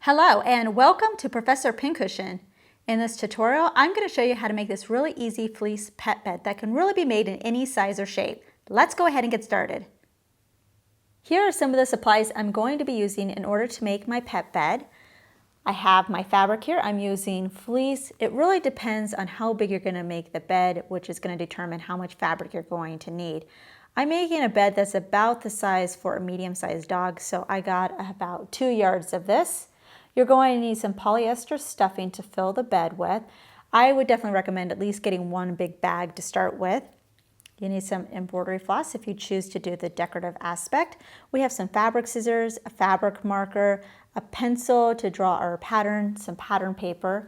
Hello and welcome to Professor Pincushion. In this tutorial, I'm going to show you how to make this really easy fleece pet bed that can really be made in any size or shape. Let's go ahead and get started. Here are some of the supplies I'm going to be using in order to make my pet bed. I have my fabric here. I'm using fleece. It really depends on how big you're going to make the bed, which is going to determine how much fabric you're going to need. I'm making a bed that's about the size for a medium-sized dog, so I got about 2 yards of this. You're going to need some polyester stuffing to fill the bed with. I would definitely recommend at least getting one big bag to start with. You need some embroidery floss if you choose to do the decorative aspect. We have some fabric scissors, a fabric marker, a pencil to draw our pattern, some pattern paper,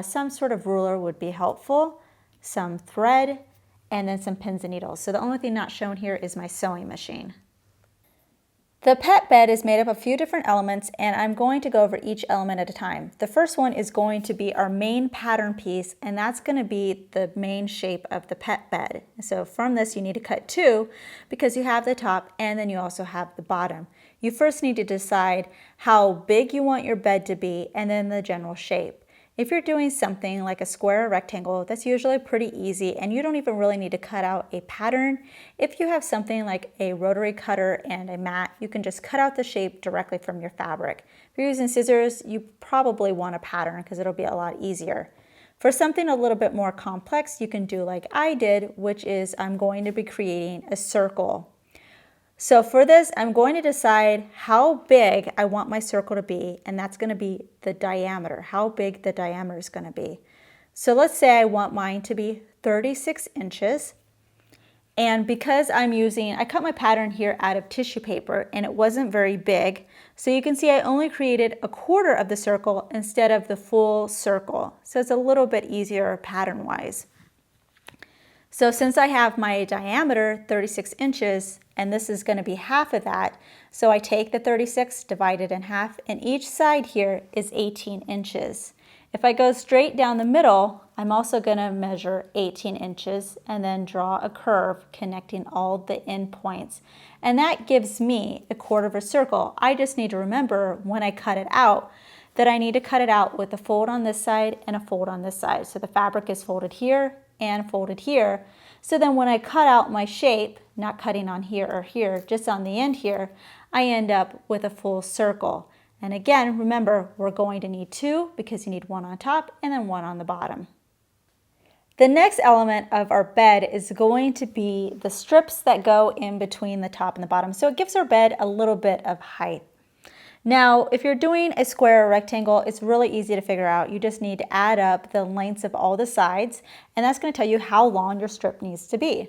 some sort of ruler would be helpful, some thread, and then some pins and needles. So the only thing not shown here is my sewing machine. The pet bed is made up of a few different elements, and I'm going to go over each element at a time. The first one is going to be our main pattern piece, and that's going to be the main shape of the pet bed. So from this you need to cut two because you have the top and then you also have the bottom. You first need to decide how big you want your bed to be and then the general shape. If you're doing something like a square or rectangle, that's usually pretty easy and you don't even really need to cut out a pattern. If you have something like a rotary cutter and a mat, you can just cut out the shape directly from your fabric. If you're using scissors, you probably want a pattern because it'll be a lot easier. For something a little bit more complex, you can do like I did, which is I'm going to be creating a circle. So for this, I'm going to decide how big I want my circle to be, and that's going to be the diameter, how big the diameter is going to be. So let's say I want mine to be 36 inches. And because I cut my pattern here out of tissue paper and it wasn't very big. So you can see I only created a quarter of the circle instead of the full circle. So it's a little bit easier pattern-wise. So since I have my diameter 36 inches and this is going to be half of that, so I take the 36, divide it in half, and each side here is 18 inches. If I go straight down the middle, I'm also going to measure 18 inches and then draw a curve connecting all the end points. And that gives me a quarter of a circle. I just need to remember when I cut it out that I need to cut it out with a fold on this side and a fold on this side. So the fabric is folded here and folded here. So then when I cut out my shape, not cutting on here or here, just on the end here, I end up with a full circle. And again, remember, we're going to need two because you need one on top and then one on the bottom. The next element of our bed is going to be the strips that go in between the top and the bottom. So it gives our bed a little bit of height. Now, if you're doing a square or rectangle, it's really easy to figure out. You just need to add up the lengths of all the sides, and that's going to tell you how long your strip needs to be.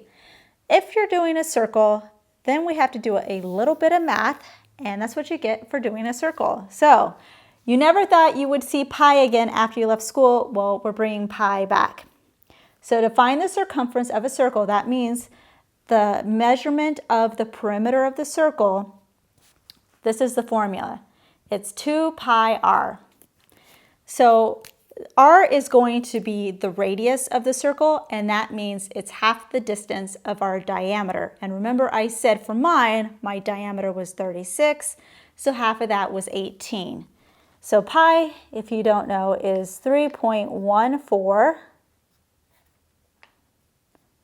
If you're doing a circle, then we have to do a little bit of math, and that's what you get for doing a circle. So, you never thought you would see pi again after you left school. Well, we're bringing pi back. So to find the circumference of a circle, that means the measurement of the perimeter of the circle. This is the formula. It's 2 pi r. So r is going to be the radius of the circle, and that means it's half the distance of our diameter. And remember I said for mine, my diameter was 36, so half of that was 18. So pi, if you don't know, is 3.14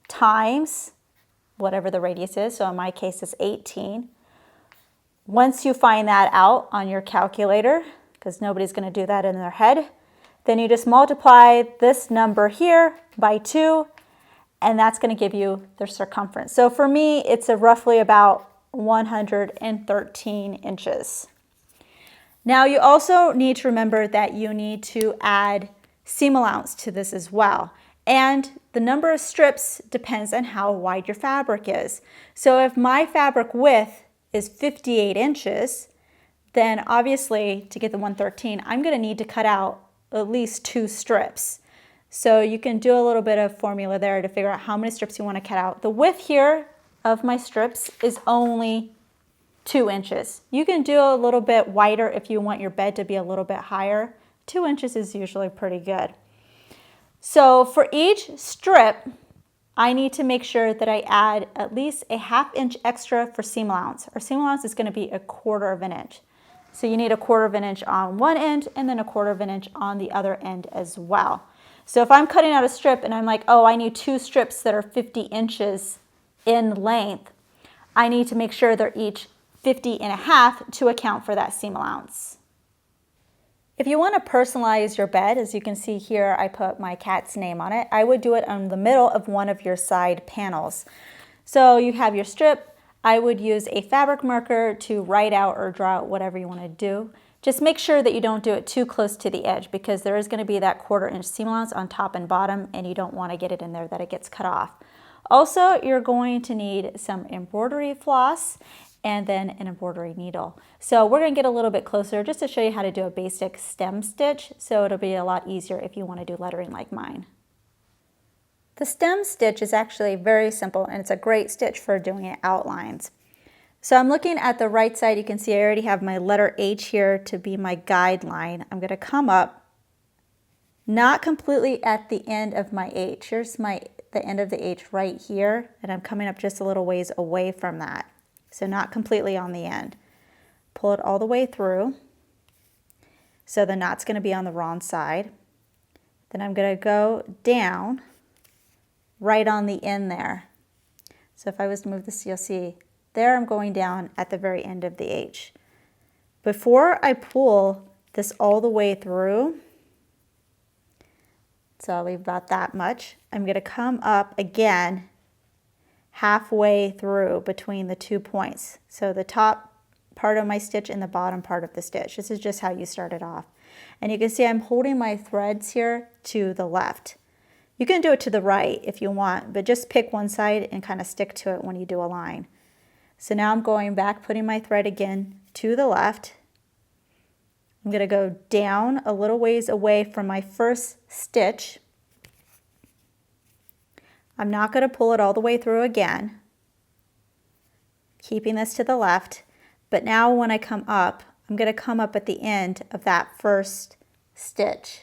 times whatever the radius is. So in my case, it's 18. Once you find that out on your calculator, because nobody's going to do that in their head, then you just multiply this number here by 2, and that's going to give you the circumference. So for me, it's roughly about 113 inches. Now you also need to remember that you need to add seam allowance to this as well. And the number of strips depends on how wide your fabric is. So if my fabric width is 58 inches, then obviously to get the 113, I'm going to need to cut out at least 2 strips. So you can do a little bit of formula there to figure out how many strips you want to cut out. The width here of my strips is only 2 inches. You can do a little bit wider if you want your bed to be a little bit higher. 2 inches is usually pretty good. So for each strip, I need to make sure that I add at least a 1/2 inch extra for seam allowance. Our seam allowance is going to be 1/4 of an inch. So you need 1/4 of an inch on one end and then 1/4 of an inch on the other end as well. So if I'm cutting out a strip and I'm like, oh, I need 2 strips that are 50 inches in length, I need to make sure they're each 50.5 to account for that seam allowance. If you want to personalize your bed, as you can see here, I put my cat's name on it. I would do it on the middle of one of your side panels. So you have your strip. I would use a fabric marker to write out or draw out whatever you want to do. Just make sure that you don't do it too close to the edge because there is going to be that 1/4 inch seam allowance on top and bottom, and you don't want to get it in there that it gets cut off. Also, you're going to need some embroidery floss and then an embroidery needle. So we're going to get a little bit closer just to show you how to do a basic stem stitch, so it'll be a lot easier if you want to do lettering like mine. The stem stitch is actually very simple and it's a great stitch for doing outlines. So I'm looking at the right side. You can see I already have my letter H here to be my guideline. I'm going to come up, not completely at the end of my H. Here's the end of the H right here, and I'm coming up just a little ways away from that. So not completely on the end. Pull it all the way through. So the knot's going to be on the wrong side. Then I'm going to go down right on the end there. So if I was to move this, you'll see there I'm going down at the very end of the H. Before I pull this all the way through, so I'll leave about that much, I'm going to come up again halfway through between the 2 points. So the top part of my stitch and the bottom part of the stitch. This is just how you start it off. And you can see I'm holding my threads here to the left. You can do it to the right if you want, but just pick one side and kind of stick to it when you do a line. So now I'm going back, putting my thread again to the left. I'm going to go down a little ways away from my first stitch. I'm not going to pull it all the way through again, keeping this to the left, but now when I come up, I'm going to come up at the end of that first stitch.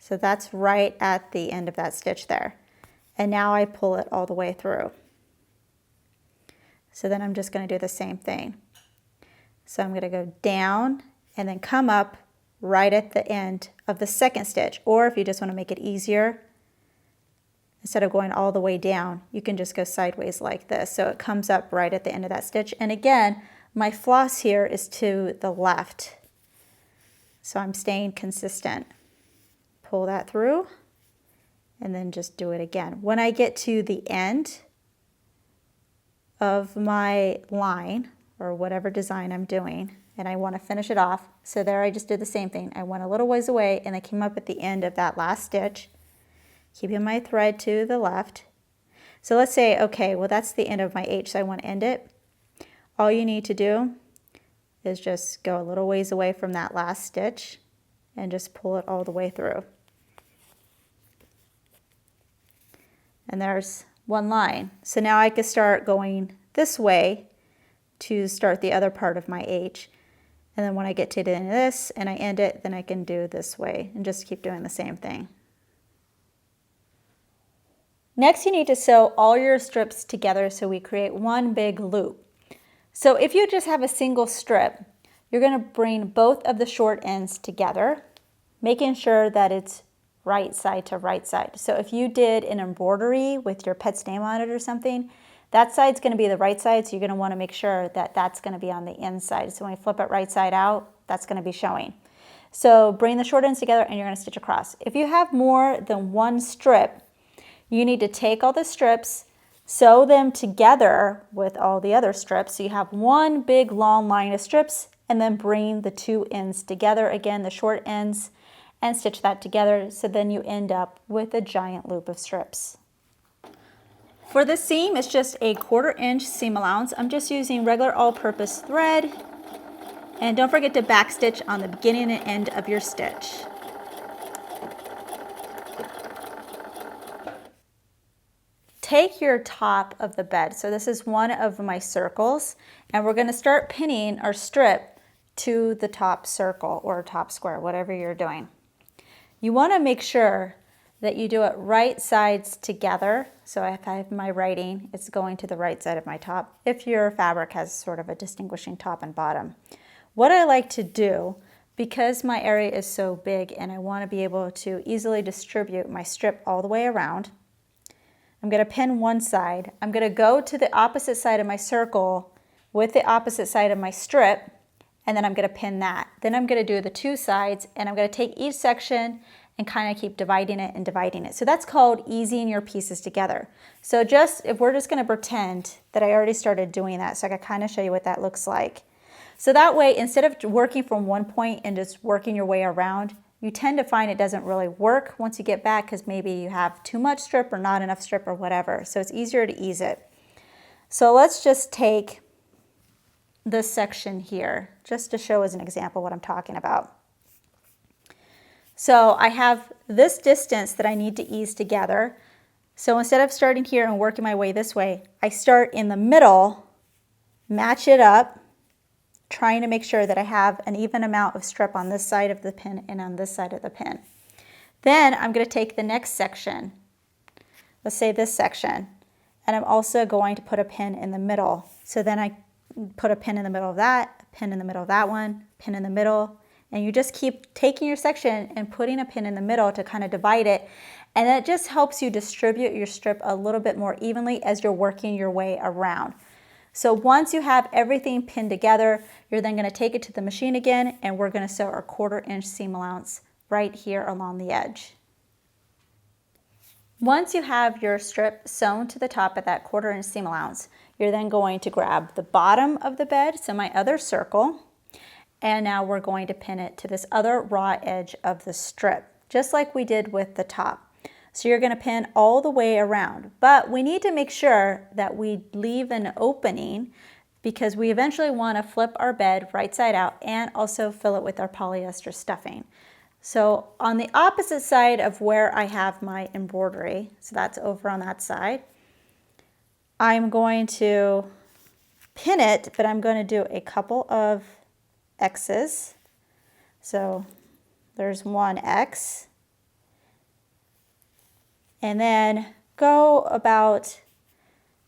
So that's right at the end of that stitch there. And now I pull it all the way through. So then I'm just going to do the same thing. So I'm going to go down and then come up right at the end of the second stitch. Or if you just want to make it easier, instead of going all the way down, you can just go sideways like this. So it comes up right at the end of that stitch. And again, my floss here is to the left. So I'm staying consistent. Pull that through and then just do it again. When I get to the end of my line or whatever design I'm doing and I want to finish it off, so there I just did the same thing. I went a little ways away and I came up at the end of that last stitch, keeping my thread to the left. So let's say, okay, well that's the end of my H, so I want to end it. All you need to do is just go a little ways away from that last stitch and just pull it all the way through. And there's one line. So now I can start going this way to start the other part of my H. And then when I get to the end of this and I end it, then I can do this way and just keep doing the same thing. Next, you need to sew all your strips together so we create one big loop. So if you just have a single strip, you're going to bring both of the short ends together, making sure that it's right side to right side. So if you did an embroidery with your pet's name on it or something, that side's going to be the right side, so you're going to want to make sure that that's going to be on the inside. So when you flip it right side out, that's going to be showing. So bring the short ends together and you're going to stitch across. If you have more than one strip, you need to take all the strips, sew them together with all the other strips. So you have one big long line of strips and then bring the two ends together, again the short ends, and stitch that together, so then you end up with a giant loop of strips. For the seam, it's just a 1/4 inch seam allowance. I'm just using regular all-purpose thread, and don't forget to backstitch on the beginning and end of your stitch. Take your top of the bed, so this is one of my circles, and we're going to start pinning our strip to the top circle or top square, whatever you're doing. You want to make sure that you do it right sides together. So if I have my writing, it's going to the right side of my top, if your fabric has sort of a distinguishing top and bottom. What I like to do, because my area is so big and I want to be able to easily distribute my strip all the way around, I'm going to pin one side. I'm going to go to the opposite side of my circle with the opposite side of my strip, and then I'm going to pin that. Then I'm going to do the two sides, and I'm going to take each section and kind of keep dividing it and dividing it. So that's called easing your pieces together. So if we're just going to pretend that I already started doing that, so I can kind of show you what that looks like. So that way, instead of working from one point and just working your way around, you tend to find it doesn't really work once you get back because maybe you have too much strip or not enough strip or whatever. So it's easier to ease it. So let's just take this section here just to show as an example what I'm talking about. So I have this distance that I need to ease together. So instead of starting here and working my way this way, I start in the middle, match it up, trying to make sure that I have an even amount of strip on this side of the pin and on this side of the pin. Then I'm going to take the next section, let's say this section, and I'm also going to put a pin in the middle. So then I put a pin in the middle of that, a pin in the middle of that one, pin in the middle, and you just keep taking your section and putting a pin in the middle to kind of divide it, and that just helps you distribute your strip a little bit more evenly as you're working your way around. So once you have everything pinned together, you're then going to take it to the machine again, and we're going to sew our 1/4 inch seam allowance right here along the edge. Once you have your strip sewn to the top of that 1/4 inch seam allowance, you're then going to grab the bottom of the bed, so my other circle, and now we're going to pin it to this other raw edge of the strip, just like we did with the top. So you're going to pin all the way around, but we need to make sure that we leave an opening because we eventually want to flip our bed right side out and also fill it with our polyester stuffing. So on the opposite side of where I have my embroidery, so that's over on that side, I'm going to pin it, but I'm going to do a couple of X's. So there's one X. And then go about,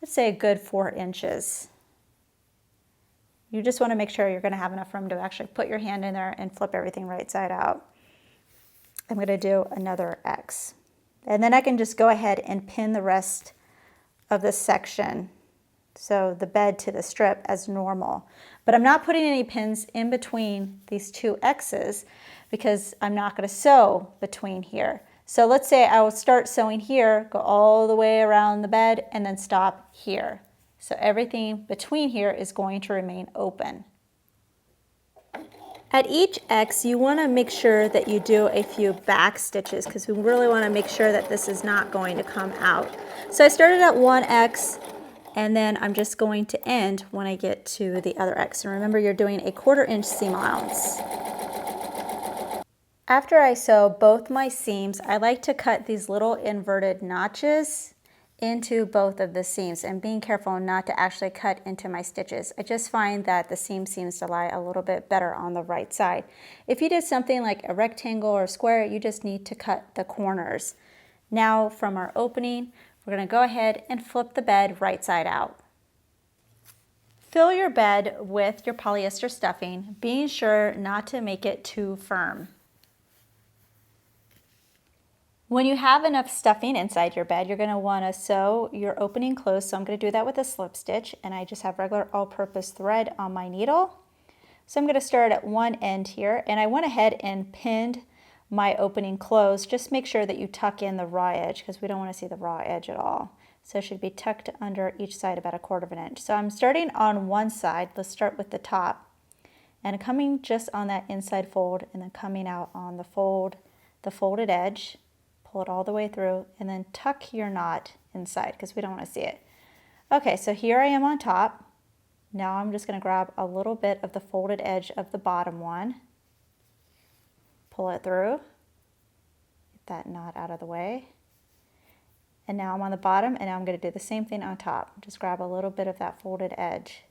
let's say a good 4 inches. You just want to make sure you're going to have enough room to actually put your hand in there and flip everything right side out. I'm going to do another X. And then I can just go ahead and pin the rest of this section, so the bed to the strip, as normal. But I'm not putting any pins in between these two X's because I'm not going to sew between here. So let's say I will start sewing here, go all the way around the bed, and then stop here. So everything between here is going to remain open. At each X, you want to make sure that you do a few back stitches because we really want to make sure that this is not going to come out. So I started at one X, and then I'm just going to end when I get to the other X. And remember, you're doing a 1/4 inch seam allowance. After I sew both my seams, I like to cut these little inverted notches into both of the seams and being careful not to actually cut into my stitches. I just find that the seam seems to lie a little bit better on the right side. If you did something like a rectangle or a square, you just need to cut the corners. Now from our opening, we're going to go ahead and flip the bed right side out. Fill your bed with your polyester stuffing, being sure not to make it too firm. When you have enough stuffing inside your bed, you're going to want to sew your opening closed. So I'm going to do that with a slip stitch, and I just have regular all-purpose thread on my needle. So I'm going to start at one end here, and I went ahead and pinned my opening closed. Just make sure that you tuck in the raw edge because we don't want to see the raw edge at all. So it should be tucked under each side about 1/4 inch. So I'm starting on one side. Let's start with the top, and coming just on that inside fold, and then coming out on the folded edge. Pull it all the way through, and then tuck your knot inside because we don't want to see it. Okay, so here I am on top. Now I'm just going to grab a little bit of the folded edge of the bottom one, pull it through, get that knot out of the way, and now I'm on the bottom, and now I'm going to do the same thing on top. Just grab a little bit of that folded edge,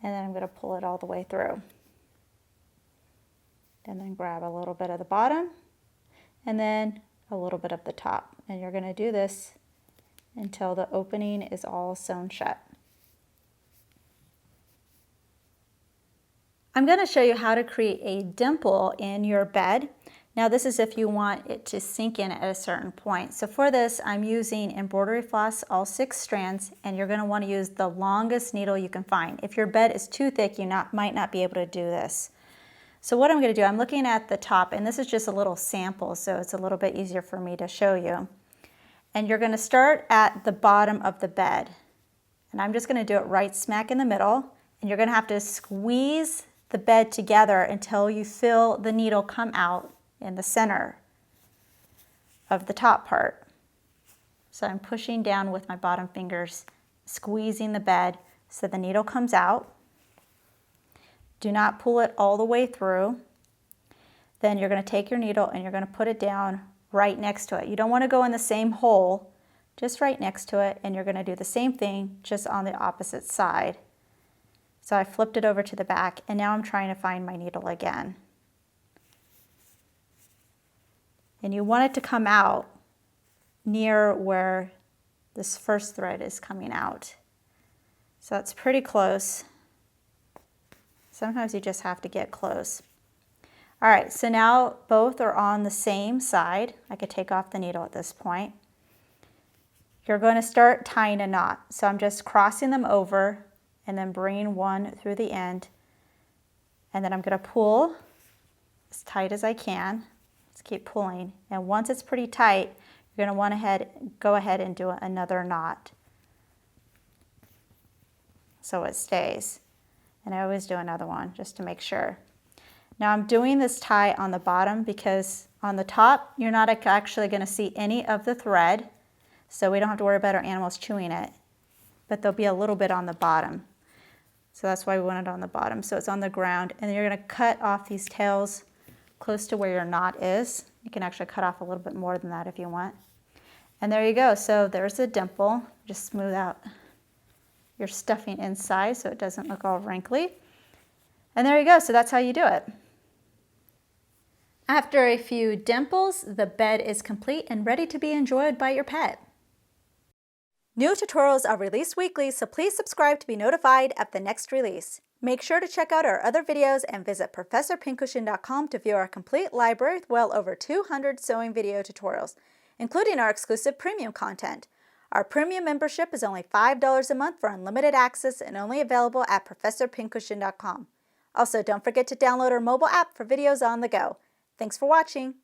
and then I'm going to pull it all the way through. and then grab a little bit of the bottom and then a little bit of the top. And you're going to do this until the opening is all sewn shut. I'm going to show you how to create a dimple in your bed. Now this is if you want it to sink in at a certain point. So for this, I'm using embroidery floss, all 6 strands, and you're going to want to use the longest needle you can find. If your bed is too thick, you might not be able to do this. So what I'm going to do, I'm looking at the top, and this is just a little sample, so it's a little bit easier for me to show you. And you're going to start at the bottom of the bed. And I'm just going to do it right smack in the middle, and you're going to have to squeeze the bed together until you feel the needle come out in the center of the top part. So I'm pushing down with my bottom fingers, squeezing the bed so the needle comes out. Do not pull it all the way through. Then you're going to take your needle and you're going to put it down right next to it. You don't want to go in the same hole, just right next to it, and you're going to do the same thing just on the opposite side. So I flipped it over to the back, and now I'm trying to find my needle again. And you want it to come out near where this first thread is coming out. So it's pretty close. Sometimes you just have to get close. All right, so now both are on the same side. I could take off the needle at this point. You're going to start tying a knot. So I'm just crossing them over and then bringing one through the end. And then I'm going to pull as tight as I can. Let's keep pulling. And once it's pretty tight, you're going to want to go ahead and do another knot so it stays. And I always do another one just to make sure. Now I'm doing this tie on the bottom because on the top, you're not actually going to see any of the thread, so we don't have to worry about our animals chewing it, but there'll be a little bit on the bottom. So that's why we want it on the bottom. So it's on the ground, and then you're going to cut off these tails close to where your knot is. You can actually cut off a little bit more than that if you want. And there you go. So there's a dimple. Just smooth out your stuffing inside so it doesn't look all wrinkly. And there you go. So that's how you do it. After a few dimples, the bed is complete and ready to be enjoyed by your pet. New tutorials are released weekly, so please subscribe to be notified of the next release. Make sure to check out our other videos and visit ProfessorPincushion.com to view our complete library with well over 200 sewing video tutorials, including our exclusive premium content. Our premium membership is only $5 a month for unlimited access and only available at ProfessorPincushion.com. Also, don't forget to download our mobile app for videos on the go. Thanks for watching.